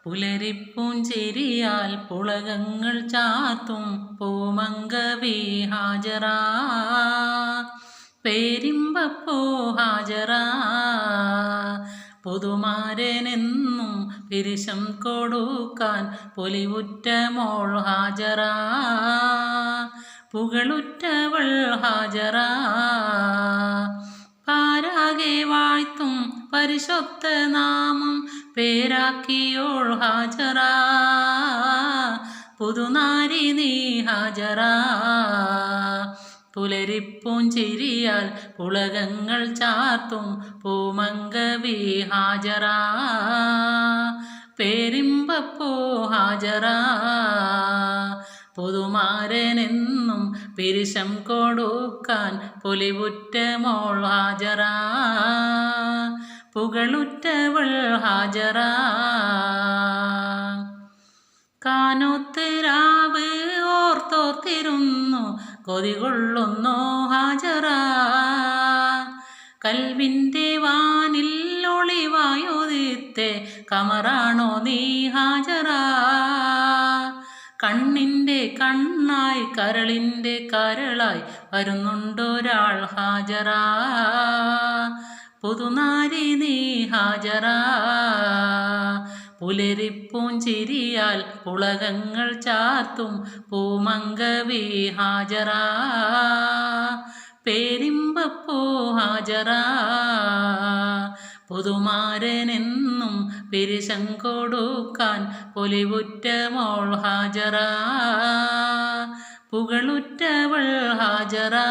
പുലരിപ്പൂഞ്ചിരിയാൽ പുളകങ്ങൾ ചാത്തും പൂമങ്കവി Hajara പേരിമ്പപ്പോ Hajara പുതുമാരനെന്നും പിരിശം കൊടുക്കാൻ പൊലിവുറ്റ മോൾ Hajara പുകളുറ്റവൾ Hajara പാരാകെ വാഴ്ത്തും പരിശുദ്ധ നാമം പേരാക്കിയോൾ ഹാജറാ പുതുനാരി നീ ഹാജറാ പുലരിപ്പൂഞ്ചിരിയാൽ പുളകങ്ങൾ ചാർത്തും പൂമങ്കവി ഹാജറാ പേരിമ്പപ്പോ ഹാജറാ പുതുമാരനെന്നും പിരിശം കൊടുക്കാൻ പൊലിവുറ്റ മോൾ ഹാജറാ പുകളുറ്റവൾ ഹാജറാ കാനോത്ത് രാവ് ഓർത്തോർത്തിരുന്നു കൊതികൊള്ളുന്നു ഹാജറാ കൽവിൻ്റെ വാനിൽ ഒളിവായുദിത്തെ കമറാണോ നീ ഹാജറാ കണ്ണിൻ്റെ കണ്ണായി കരളിൻ്റെ കരളായി വരുന്നുണ്ടൊരാൾ ഹാജറാ പുതുനാരി നീ ഹാജറാ പുലരിപ്പൂഞ്ചിരിയാൽ പുളകങ്ങൾ ചാർത്തും പൂമങ്കവി ഹാജറാ പേരിമ്പപ്പോ ഹാജറാ പുതുമാരനെന്നും പിരിശം കൊടുക്കാൻ പൊലിവുറ്റ മോൾ ഹാജറാ പുകളുറ്റവൾ ഹാജറാ